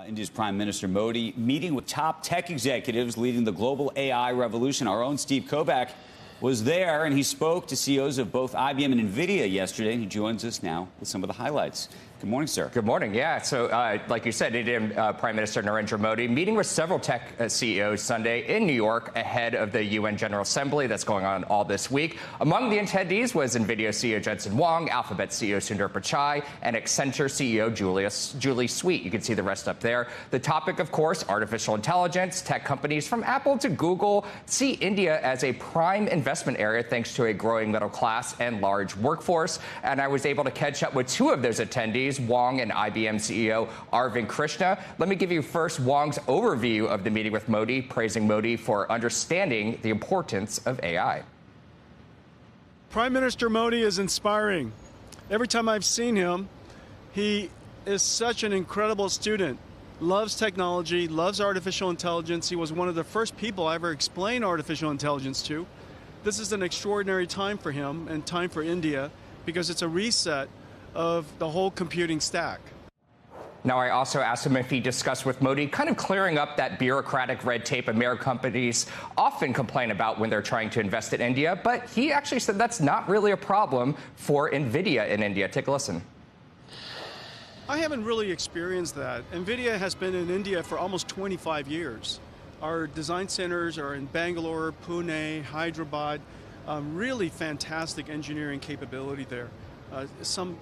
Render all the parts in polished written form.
India's Prime Minister Modi meeting with top tech executives leading the global AI revolution. Our own Steve Kobach was there, and he spoke to CEOs of both IBM and Nvidia yesterday, and he joins us now with some of the highlights. Good morning, sir. Good morning. Yeah. So, like you said, Indian Prime Minister Narendra Modi meeting with several tech CEOs Sunday in New York ahead of the UN General Assembly that's going on all this week. Among the attendees was Nvidia CEO Jensen Huang, Alphabet CEO Sundar Pichai, and Accenture CEO Julie Sweet. You can see the rest up there. The topic, of course, artificial intelligence. Tech companies from Apple to Google see India as a prime investment area thanks to a growing middle class and large workforce. And I was able to catch up with two of those attendees, Wang and IBM CEO Arvind Krishna. Let me give you first Wang's overview of the meeting with Modi, praising Modi for understanding the importance of AI. Prime Minister Modi is inspiring. Every time I've seen him, he is such an incredible student, loves technology, loves artificial intelligence. He was one of the first people I ever explained artificial intelligence to. This is an extraordinary time for him and time for India because it's a reset of the whole computing stack. Now, I also asked him if he discussed with Modi kind of clearing up that bureaucratic red tape American companies often complain about when they're trying to invest in India, but he actually said that's not really a problem for Nvidia in India. Take a listen. I haven't really experienced that. Nvidia has been in India for almost 25 years. Our design centers are in Bangalore, Pune, Hyderabad, really fantastic engineering capability there.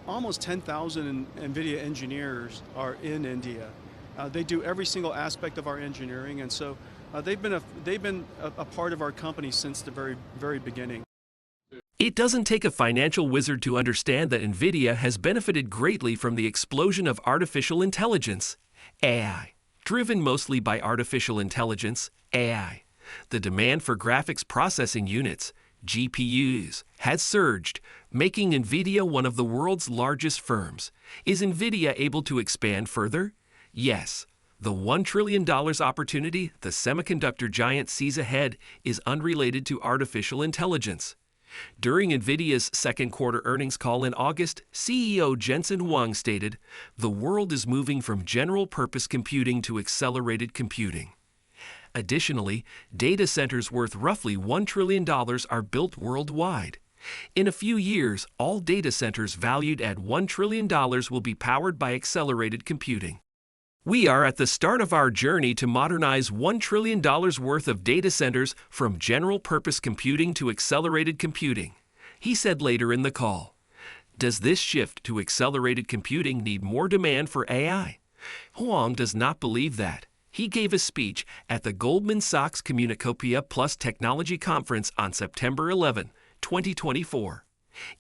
Almost 10,000 NVIDIA engineers are in India. They do every single aspect of our engineering, and so they've been a part of our company since the very beginning. It doesn't take a financial wizard to understand that NVIDIA has benefited greatly from the explosion of artificial intelligence, AI. Driven mostly by artificial intelligence, AI, the demand for graphics processing units, GPUs, has surged, making NVIDIA one of the world's largest firms. Is NVIDIA able to expand further? Yes. The $1 trillion opportunity the semiconductor giant sees ahead is unrelated to artificial intelligence. During NVIDIA's second quarter earnings call in August, CEO Jensen Huang stated, "The world is moving from general-purpose computing to accelerated computing." Additionally, data centers worth roughly $1 trillion are built worldwide. In a few years, all data centers valued at $1 trillion will be powered by accelerated computing. We are at the start of our journey to modernize $1 trillion worth of data centers from general-purpose computing to accelerated computing, he said later in the call. Does this shift to accelerated computing need more demand for AI? Huang does not believe that. He gave a speech at the Goldman Sachs Communicopia Plus Technology Conference on September 11, 2024.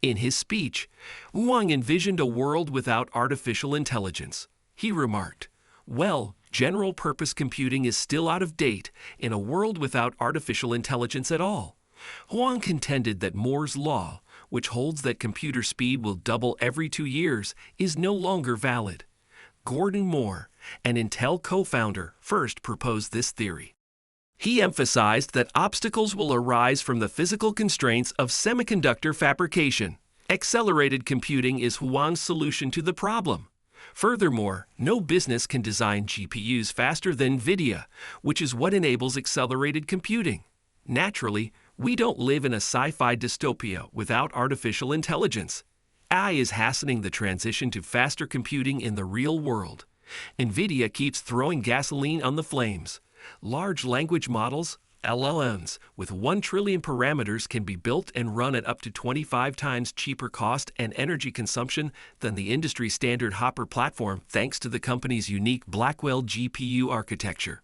In his speech, Huang envisioned a world without artificial intelligence. He remarked, "Well, general-purpose computing is still out of date in a world without artificial intelligence at all." Huang contended that Moore's law, which holds that computer speed will double every 2 years, is no longer valid. Gordon Moore, an Intel co-founder, first proposed this theory. He emphasized that obstacles will arise from the physical constraints of semiconductor fabrication. Accelerated computing is Huang's solution to the problem. Furthermore, no business can design GPUs faster than NVIDIA, which is what enables accelerated computing. Naturally, we don't live in a sci-fi dystopia without artificial intelligence. AI is hastening the transition to faster computing in the real world. NVIDIA keeps throwing gasoline on the flames. Large language models, LLMs, with 1 trillion parameters can be built and run at up to 25 times cheaper cost and energy consumption than the industry standard Hopper platform thanks to the company's unique Blackwell GPU architecture.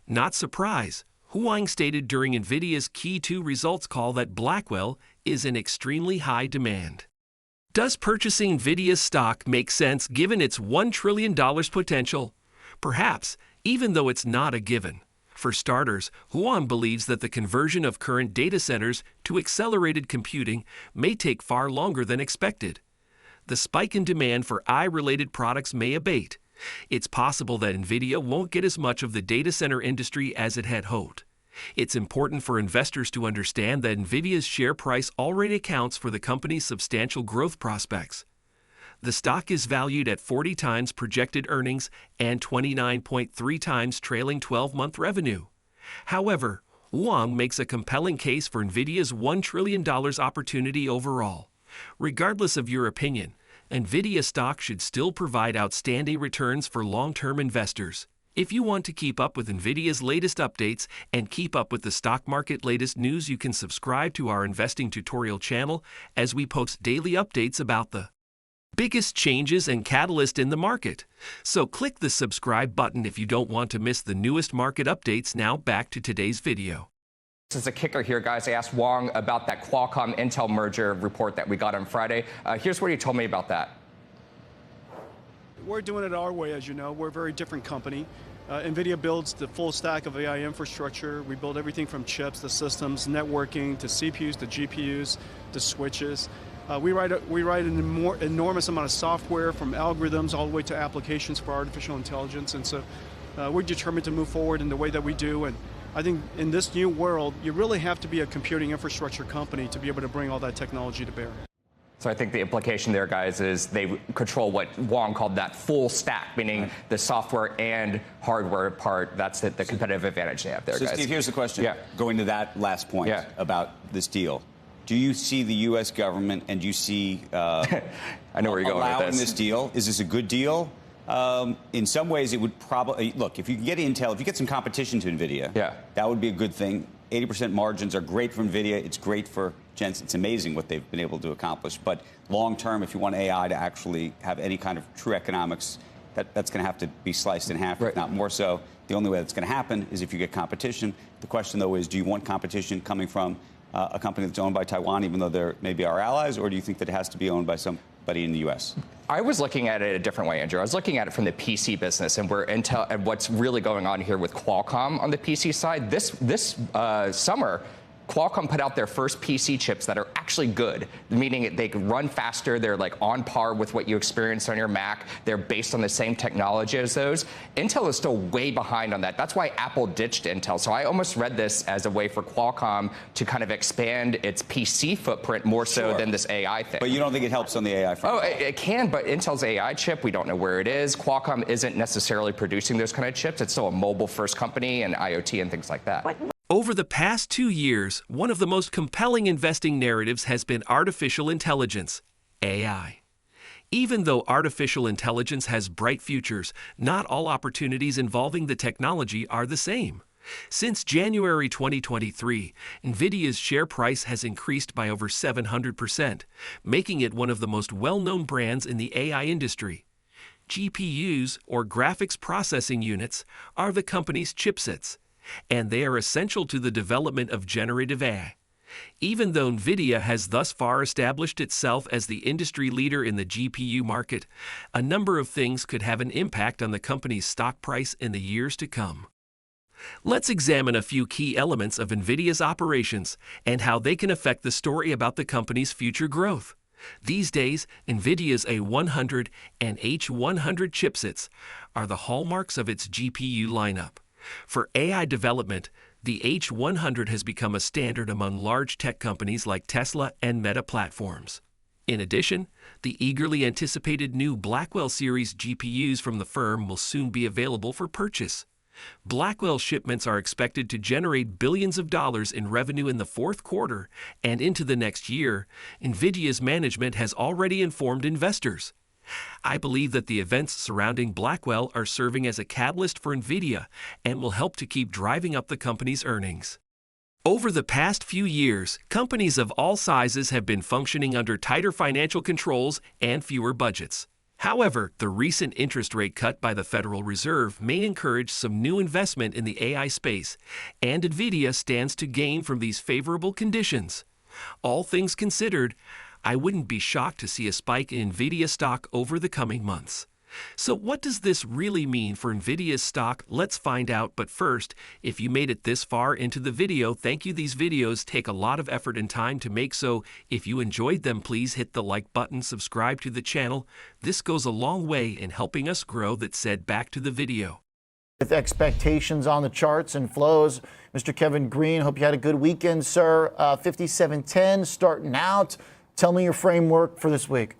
Not surprise, Huang stated during NVIDIA's Q2 results call that Blackwell is in extremely high demand. Does purchasing NVIDIA's stock make sense given its $1 trillion potential? Perhaps, even though it's not a given. For starters, Huang believes that the conversion of current data centers to accelerated computing may take far longer than expected. The spike in demand for AI-related products may abate. It's possible that NVIDIA won't get as much of the data center industry as it had hoped. It's important for investors to understand that NVIDIA's share price already accounts for the company's substantial growth prospects. The stock is valued at 40 times projected earnings and 29.3 times trailing 12-month revenue. However, Huang makes a compelling case for Nvidia's $1 trillion opportunity overall. Regardless of your opinion, Nvidia stock should still provide outstanding returns for long-term investors. If you want to keep up with Nvidia's latest updates and keep up with the stock market latest news, you can subscribe to our investing tutorial channel as we post daily updates about the biggest changes and catalysts in the market. So click the subscribe button if you don't want to miss the newest market updates. Now back to today's video. This is a kicker here, guys. I asked Huang about that Qualcomm-Intel merger report that we got on Friday. Here's what he told me about that. We're doing it our way, as you know. We're a very different company. NVIDIA builds the full stack of AI infrastructure. We build everything from chips to systems, networking, to CPUs, to GPUs, to switches. We write an enormous amount of software, from algorithms all the way to applications for artificial intelligence. And so we're determined to move forward in the way that we do. And I think in this new world, you really have to be a computing infrastructure company to be able to bring all that technology to bear. So I think the implication there, guys, is they control what Huang called that full stack, meaning the software and hardware part. That's the competitive advantage they have there, guys. So, Steve, here's the question. Yeah. Going to that last point about this deal. Do you see the U.S. government and do you see I know where you're going with this deal? Is this a good deal? In some ways, it would probably look, if you can get Intel, if you get some competition to Nvidia, that would be a good thing. 80% margins are great for Nvidia. It's great for Jensen. It's amazing what they've been able to accomplish. But long term, if you want AI to actually have any kind of true economics, that's going to have to be sliced in half, if not more so. The only way that's going to happen is if you get competition. The question, though, is do you want competition coming from a company that's owned by Taiwan, even though they're maybe our allies, or do you think that it has to be owned by somebody in the U.S.? I was looking at it a different way, Andrew. I was looking at it from the PC business and where Intel and what's really going on here with Qualcomm on the PC side. This summer, Qualcomm put out their first PC chips that are actually good, meaning they can run faster. They're like on par with what you experience on your Mac. They're based on the same technology as those. Intel is still way behind on that. That's why Apple ditched Intel. So I almost read this as a way for Qualcomm to kind of expand its PC footprint more so than this AI thing. But you don't think it helps on the AI front? Oh, it can, but Intel's AI chip, we don't know where it is. Qualcomm isn't necessarily producing those kind of chips. It's still a mobile-first company and IoT and things like that. Over the past 2 years, one of the most compelling investing narratives has been artificial intelligence, AI. Even though artificial intelligence has bright futures, not all opportunities involving the technology are the same. Since January 2023, Nvidia's share price has increased by over 700%, making it one of the most well-known brands in the AI industry. GPUs, or graphics processing units, are the company's chipsets, and they are essential to the development of generative AI. Even though Nvidia has thus far established itself as the industry leader in the GPU market, a number of things could have an impact on the company's stock price in the years to come. Let's examine a few key elements of Nvidia's operations and how they can affect the story about the company's future growth. These days, Nvidia's A100 and H100 chipsets are the hallmarks of its GPU lineup. For AI development, the H100 has become a standard among large tech companies like Tesla and Meta platforms. In addition, the eagerly anticipated new Blackwell series GPUs from the firm will soon be available for purchase. Blackwell shipments are expected to generate billions of dollars in revenue in the fourth quarter, and into the next year, Nvidia's management has already informed investors. I believe that the events surrounding Blackwell are serving as a catalyst for Nvidia and will help to keep driving up the company's earnings. Over the past few years, companies of all sizes have been functioning under tighter financial controls and fewer budgets. However, the recent interest rate cut by the Federal Reserve may encourage some new investment in the AI space, and Nvidia stands to gain from these favorable conditions. All things considered, I wouldn't be shocked to see a spike in Nvidia stock over the coming months. So what does this really mean for Nvidia's stock? Let's find out. But first, if you made it this far into the video, thank you. These videos take a lot of effort and time to make, so if you enjoyed them, please hit the like button, subscribe to the channel. This goes a long way in helping us grow. That said, back to the video. With expectations on the charts and flows, Mr. Kevin Green, hope you had a good weekend, sir. 5710 starting out. Tell me your framework for this week.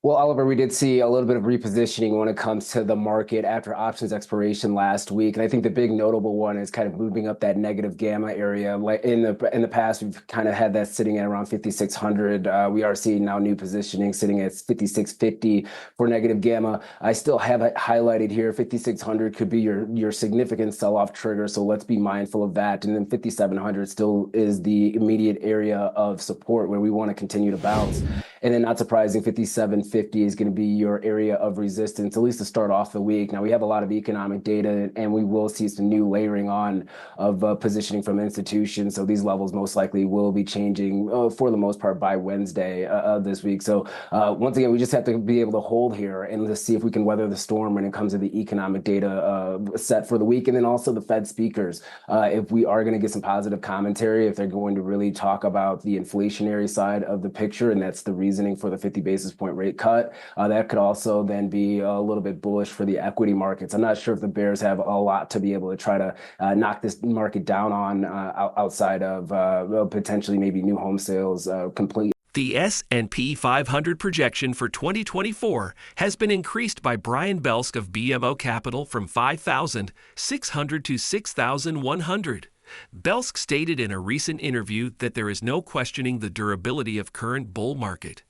Well, Oliver, we did see a little bit of repositioning when it comes to the market after options expiration last week, and I think the big notable one is kind of moving up that negative gamma area. Like in the past, we've kind of had that sitting at around 5,600. We are seeing now new positioning sitting at 5,650 for negative gamma. I still have it highlighted here. 5,600 could be your significant sell-off trigger, so let's be mindful of that. And then 5,700 still is the immediate area of support where we want to continue to bounce. And then, not surprising, 5,750 is going to be your area of resistance, at least to start off the week. Now, we have a lot of economic data, and we will see some new layering on of positioning from institutions. So these levels most likely will be changing for the most part by Wednesday of this week. So once again, we just have to be able to hold here and let's see if we can weather the storm when it comes to the economic data set for the week. And then also the Fed speakers. If we are going to get some positive commentary, if they're going to really talk about the inflationary side of the picture, and that's the reasoning for the 50 basis point rate cut, that could also then be a little bit bullish for the equity markets. I'm not sure if the bears have a lot to be able to try to knock this market down on outside of potentially maybe new home sales complete. The S&P 500 projection for 2024 has been increased by Brian Belsk of BMO Capital from 5,600 to 6,100. Belsk stated in a recent interview that there is no questioning the durability of current bull market.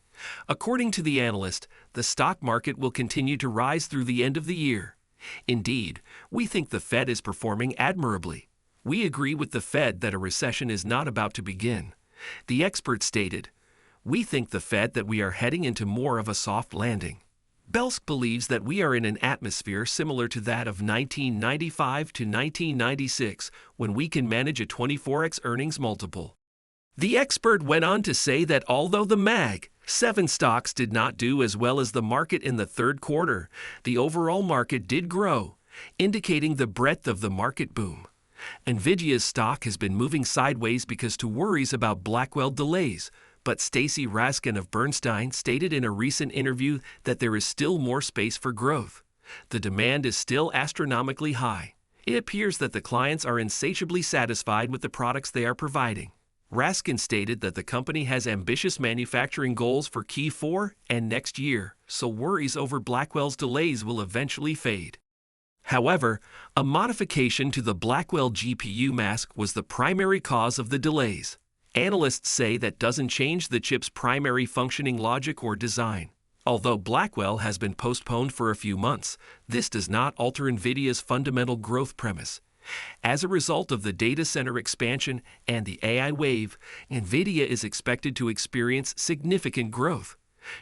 According to the analyst, the stock market will continue to rise through the end of the year. Indeed, we think the Fed is performing admirably. We agree with the Fed that a recession is not about to begin. The expert stated, "We think the Fed that we are heading into more of a soft landing." Belsk believes that we are in an atmosphere similar to that of 1995 to 1996, when we can manage a 24x earnings multiple. The expert went on to say that although the Mag 7 stocks did not do as well as the market in the third quarter, the overall market did grow, indicating the breadth of the market boom. Nvidia's stock has been moving sideways because to worries about Blackwell delays, but Stacy Raskin of Bernstein stated in a recent interview that there is still more space for growth. The demand is still astronomically high. It appears that the clients are insatiably satisfied with the products they are providing. Raskin stated that the company has ambitious manufacturing goals for Q4 and next year, so worries over Blackwell's delays will eventually fade. However, a modification to the Blackwell GPU mask was the primary cause of the delays. Analysts say that doesn't change the chip's primary functioning logic or design. Although Blackwell has been postponed for a few months, this does not alter Nvidia's fundamental growth premise. As a result of the data center expansion and the AI wave, Nvidia is expected to experience significant growth.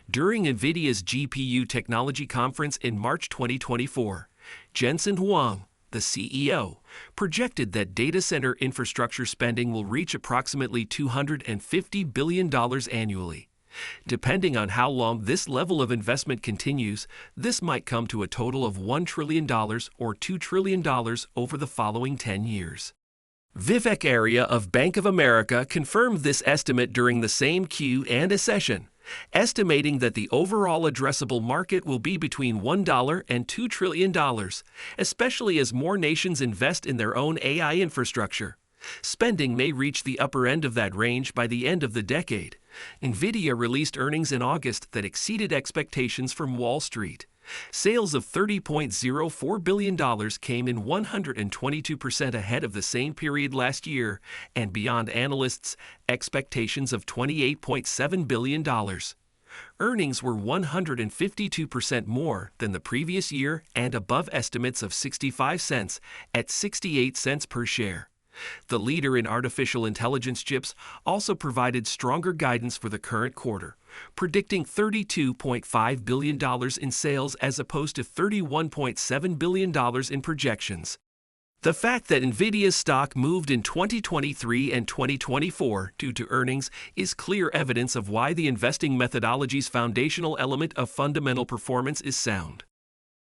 During Nvidia's GPU Technology Conference in March 2024, Jensen Huang, the CEO, projected that data center infrastructure spending will reach approximately $250 billion annually. Depending on how long this level of investment continues, this might come to a total of $1 trillion or $2 trillion over the following 10 years. Vivek Arya of Bank of America confirmed this estimate during the same Q&A session, estimating that the overall addressable market will be between $1 and $2 trillion, especially as more nations invest in their own AI infrastructure. Spending may reach the upper end of that range by the end of the decade. Nvidia released earnings in August that exceeded expectations from Wall Street. Sales of $30.04 billion came in 122% ahead of the same period last year and beyond analysts' expectations of $28.7 billion. Earnings were 152% more than the previous year and above estimates of 65 cents at 68 cents per share. The leader in artificial intelligence chips also provided stronger guidance for the current quarter, predicting $32.5 billion in sales as opposed to $31.7 billion in projections. The fact that Nvidia's stock moved in 2023 and 2024 due to earnings is clear evidence of why the investing methodology's foundational element of fundamental performance is sound.